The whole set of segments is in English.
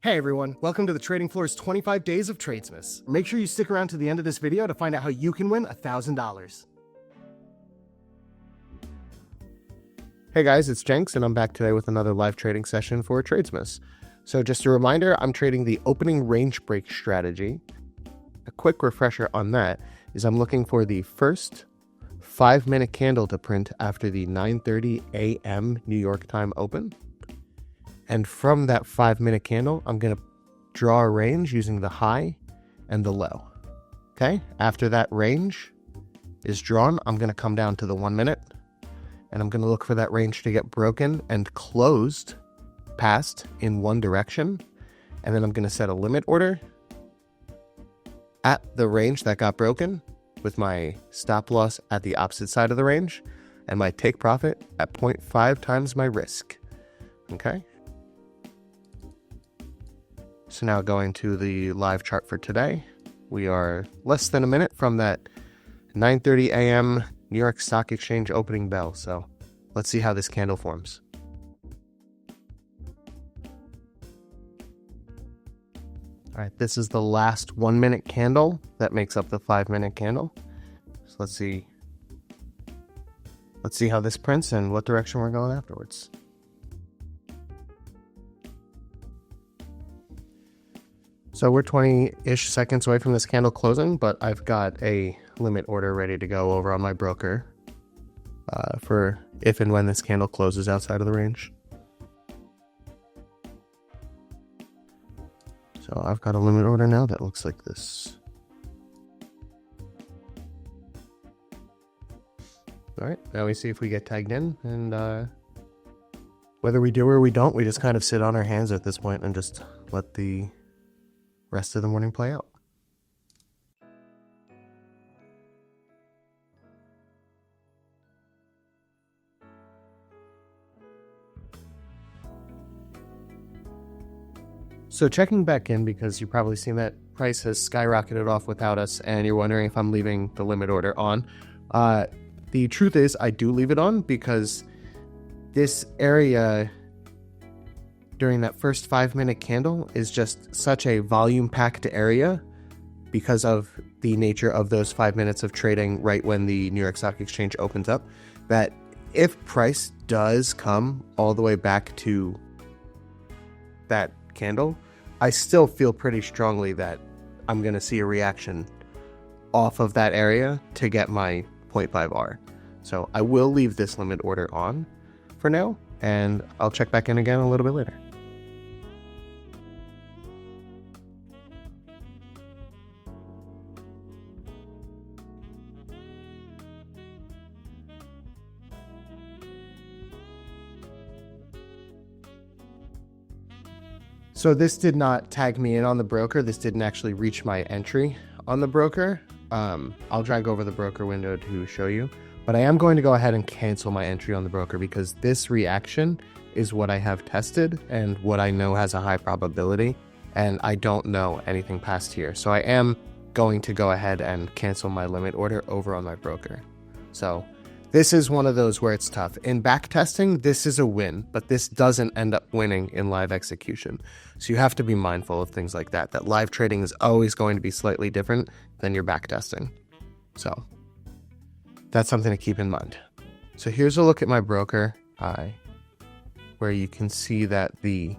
Hey everyone, welcome to the trading floor's 25 days of Tradesmas. Make sure you stick around to the end of this video to find out how you can win $1,000. Hey guys, it's Jenks and I'm back today with another live trading session for Tradesmas. So just a reminder, I'm trading the opening range break strategy. A quick refresher on that is I'm looking for the first 5-minute candle to print after the 9:30 a.m. New York time open. And from that 5-minute candle, I'm going to draw a range using the high and the low. Okay, after that range is drawn, I'm going to come down to the 1 minute and I'm going to look for that range to get broken and closed past in one direction. And then I'm going to set a limit order at the range that got broken with my stop loss at the opposite side of the range and my take profit at 0.5 times my risk. Okay. So now going to the live chart for today, we are less than a minute from that 9:30 a.m. New York Stock Exchange opening bell. So let's see how this candle forms. All right, this is the last 1 minute candle that makes up the 5-minute candle. So let's see how this prints and what direction we're going afterwards. So we're 20-ish seconds away from this candle closing, but I've got a limit order ready to go over on my broker for if and when this candle closes outside of the range. So I've got a limit order now that looks like this. All right, now we see if we get tagged in, and whether we do or we don't, we just kind of sit on our hands at this point and just let the rest of the morning play out. So checking back in, because you've probably seen that price has skyrocketed off without us and you're wondering if I'm leaving the limit order on. The truth is I do leave it on because this area during that first 5-minute candle is just such a volume-packed area because of the nature of those 5 minutes of trading right when the New York Stock Exchange opens up, that if price does come all the way back to that candle, I still feel pretty strongly that I'm going to see a reaction off of that area to get my 0.5R. So I will leave this limit order on for now, and I'll check back in again a little bit later. So this did not tag me in on the broker. This didn't actually reach my entry on the broker. I'll drag over the broker window to show you, but I am going to go ahead and cancel my entry on the broker because this reaction is what I have tested and what I know has a high probability, and I don't know anything past here. So I am going to go ahead and cancel my limit order over on my broker. So this is one of those where it's tough. In back testing, this is a win, but this doesn't end up winning in live execution. So you have to be mindful of things like that, that live trading is always going to be slightly different than your back testing. So that's something to keep in mind. So here's a look at my broker, where you can see that the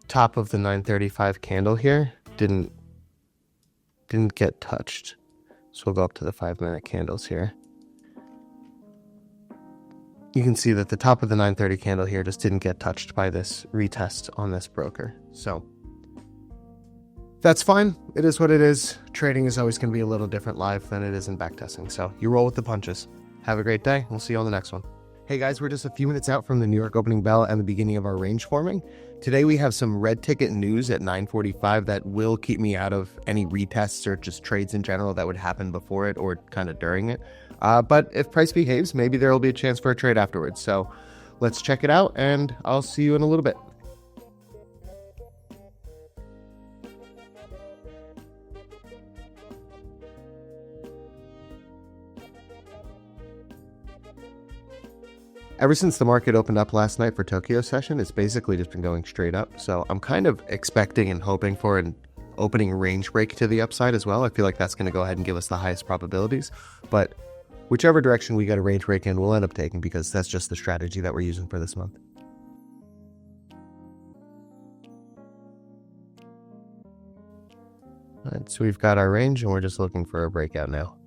top of the 935 candle here didn't get touched. So we'll go up to the 5-minute candles here. You can see that the top of the 930 candle here just didn't get touched by this retest on this broker. So that's fine. It is what it is. Trading is always going to be a little different live than it is in backtesting. So you roll with the punches. Have a great day. We'll see you on the next one. Hey guys, we're just a few minutes out from the New York opening bell and the beginning of our range forming. Today we have some red ticket news at 9:45 that will keep me out of any retests or just trades in general that would happen before it or kind of during it. But if price behaves, maybe there will be a chance for a trade afterwards. So let's check it out and I'll see you in a little bit. ever since the market opened up last night for Tokyo session, it's basically just been going straight up. So I'm kind of expecting and hoping for an opening range break to the upside as well. I feel like that's going to go ahead and give us the highest probabilities. But whichever direction we get a range break in, we'll end up taking, because that's just the strategy that we're using for this month. All right, so we've got our range and we're just looking for a breakout now.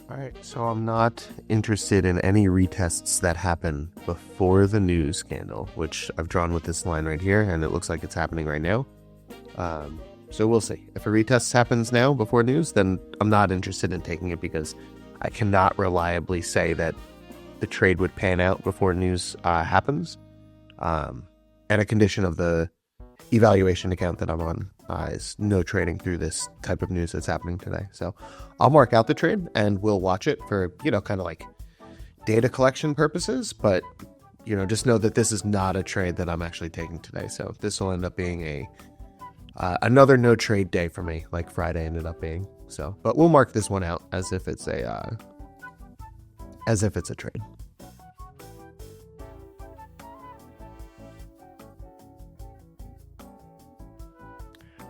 All right, so I'm not interested in any retests that happen before the news candle, which I've drawn with this line right here, and it looks like it's happening right now. So we'll see. If a retest happens now before news, then I'm not interested in taking it, because I cannot reliably say that the trade would pan out before news happens. And a condition of the evaluation account that I'm on is no trading through this type of news that's happening today. So I'll mark out the trade and we'll watch it for, kind of like data collection purposes. But, just know that this is not a trade that I'm actually taking today. So this will end up being another no trade day for me, like Friday ended up being. So, but we'll mark this one out as if it's a trade.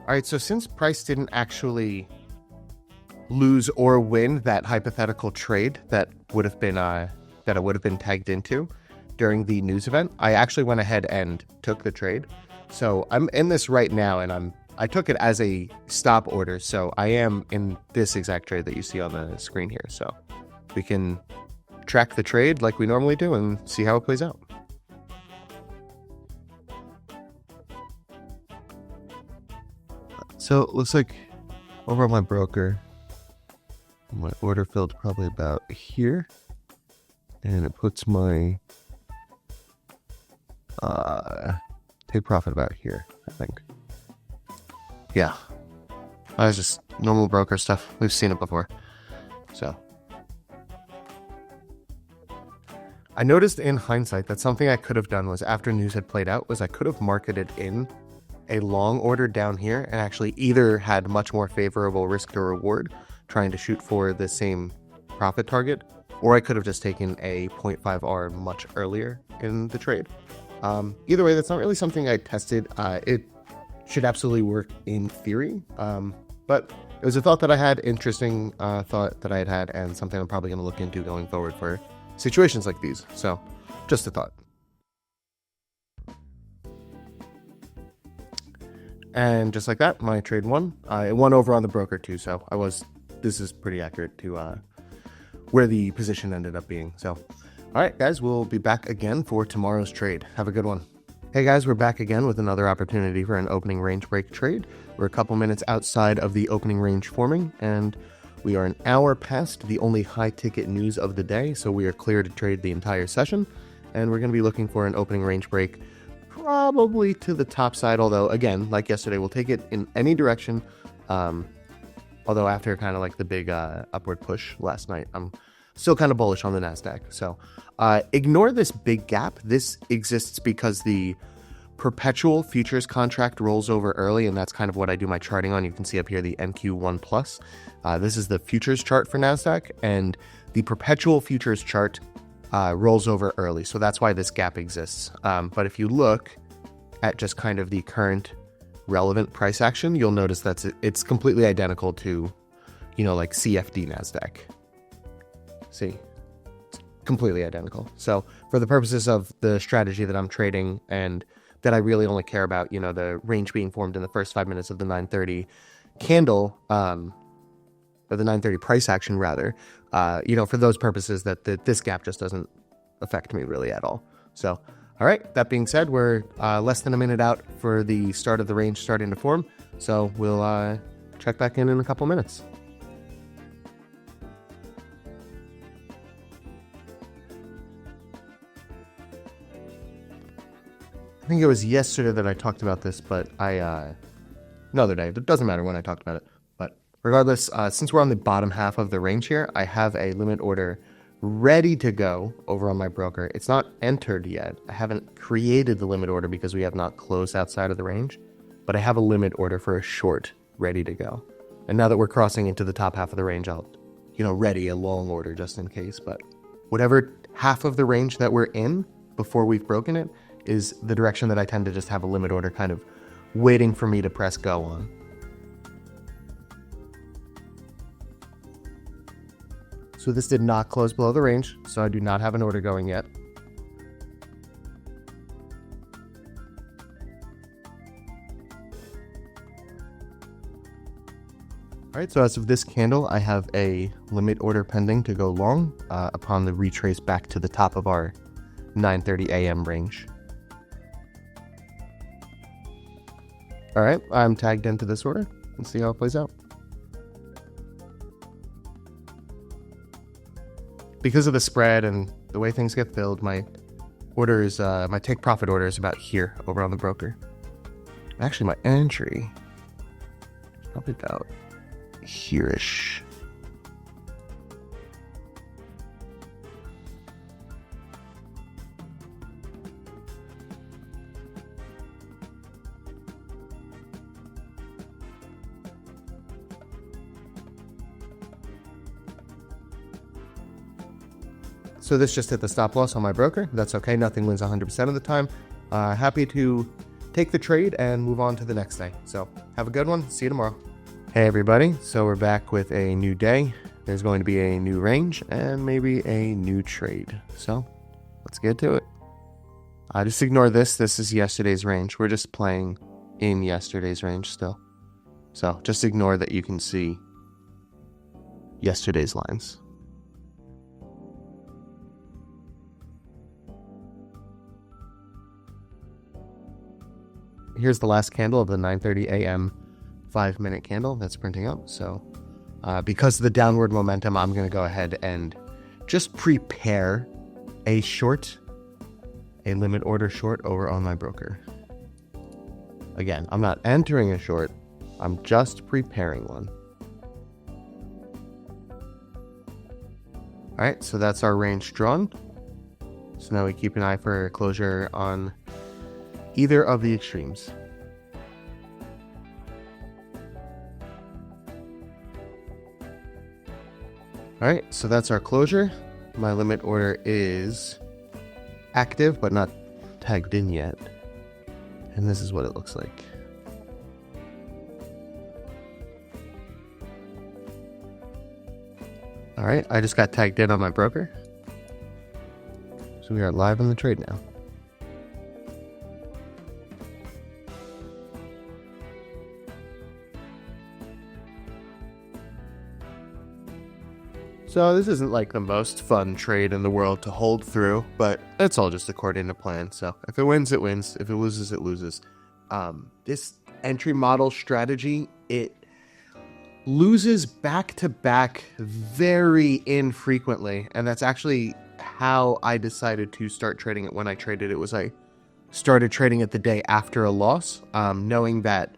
All right, so since price didn't actually lose or win that hypothetical trade that would have been that it would have been tagged into during the news event, I actually went ahead and took the trade. So I'm in this right now, and I took it as a stop order. So I am in this exact trade that you see on the screen here. So we can track the trade like we normally do and see how it plays out. So it looks like over on my broker, my order filled probably about here, and it puts my take profit about here, I think. Yeah, that was just normal broker stuff. We've seen it before. So I noticed in hindsight that something I could have done was, after news had played out, was I could have marketed in a long order down here and actually either had much more favorable risk to reward trying to shoot for the same profit target, or I could have just taken a 0.5R much earlier in the trade. Either way, that's not really something I tested. It should absolutely work in theory, but it was a thought that I had, interesting thought that I had, and something I'm probably going to look into going forward for situations like these. So just a thought. And just like that, my trade won. It won over on the broker too, so this is pretty accurate to where the position ended up being. So, all right, guys, we'll be back again for tomorrow's trade. Have a good one. Hey guys, we're back again with another opportunity for an opening range break trade. We're a couple minutes outside of the opening range forming, and we are an hour past the only high ticket news of the day, so we are clear to trade the entire session, and we're going to be looking for an opening range break probably to the top side, although again, like yesterday, we'll take it in any direction. Although after kind of like the big upward push last night, I'm still kind of bullish on the NASDAQ. So ignore this big gap. This exists because the perpetual futures contract rolls over early, and that's kind of what I do my charting on. You can see up here the NQ1 plus. This is the futures chart for NASDAQ, and the perpetual futures chart rolls over early, so that's why this gap exists. But if you look at just kind of the current relevant price action, you'll notice that it's completely identical to, like CFD NASDAQ. See, it's completely identical. So for the purposes of the strategy that I'm trading, and that I really only care about, the range being formed in the first 5 minutes of the 930 candle, or the 930 price action rather, for those purposes, that this gap just doesn't affect me really at all. So, all right, that being said, we're less than a minute out for the start of the range starting to form. So we'll check back in a couple minutes. I think it was yesterday that I talked about this, but another day. It doesn't matter when I talked about it. But regardless, since we're on the bottom half of the range here, I have a limit order ready to go over on my broker. It's not entered yet. I haven't created the limit order because we have not closed outside of the range. but I have a limit order for a short ready to go. And now that we're crossing into the top half of the range, I'll, ready a long order just in case. But whatever half of the range that we're in before we've broken it is the direction that I tend to just have a limit order kind of waiting for me to press go on. So this did not close below the range, so I do not have an order going yet. All right, so as of this candle, I have a limit order pending to go long upon the retrace back to the top of our 9:30 a.m. range. All right, I'm tagged into this order. Let's see how it plays out. Because of the spread and the way things get filled, my take profit order is about here over on the broker. Actually, my entry is probably about here-ish. So this just hit the stop loss on my broker. That's okay. Nothing wins 100% of the time. Happy to take the trade and move on to the next day. So have a good one. See you tomorrow. Hey everybody. So we're back with a new day. There's going to be a new range and maybe a new trade. So let's get to it. Just ignore this. This is yesterday's range. We're just playing in yesterday's range still. So just ignore that you can see yesterday's lines. Here's the last candle of the 9:30 a.m. 5-minute candle that's printing up. So because of the downward momentum, I'm going to go ahead and just prepare a limit order short over on my broker. Again, I'm not entering a short. I'm just preparing one. All right, so that's our range drawn. So now we keep an eye for a closure on either of the extremes. All right, so that's our closure. My limit order is active, but not tagged in yet. And this is what it looks like. All right, I just got tagged in on my broker. So we are live on the trade now. So this isn't like the most fun trade in the world to hold through, but it's all just according to plan. So if it wins, it wins. If it loses, it loses. This entry model strategy, it loses back-to-back very infrequently. And that's actually how I decided to start trading it. When I traded it, I started trading it the day after a loss, knowing that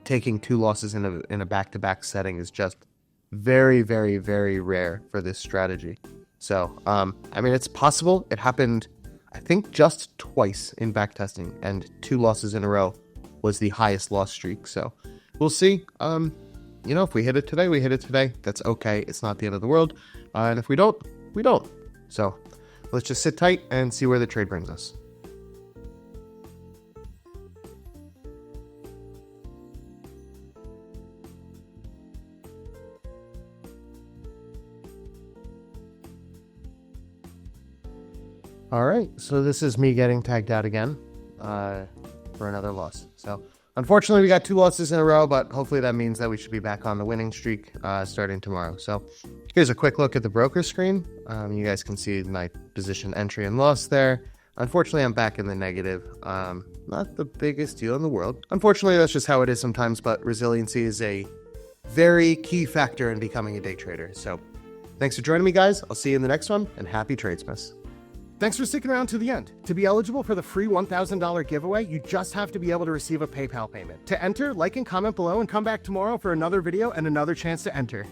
taking 2 losses in a back-to-back setting is just very, very, very rare for this strategy. So, I mean, it's possible. It happened, I think, just twice in backtesting, and 2 losses in a row was the highest loss streak. So we'll see. If we hit it today, we hit it today. That's okay. It's not the end of the world. And if we don't, we don't. So let's just sit tight and see where the trade brings us. All right, so this is me getting tagged out again for another loss. So unfortunately, we got 2 losses in a row, but hopefully that means that we should be back on the winning streak starting tomorrow. So here's a quick look at the broker screen. You guys can see my position entry and loss there. Unfortunately, I'm back in the negative. Not the biggest deal in the world. Unfortunately, that's just how it is sometimes, but resiliency is a very key factor in becoming a day trader. So thanks for joining me, guys. I'll see you in the next one, and happy Tradesmas. Thanks for sticking around to the end. To be eligible for the free $1,000 giveaway, you just have to be able to receive a PayPal payment. To enter, like and comment below and come back tomorrow for another video and another chance to enter.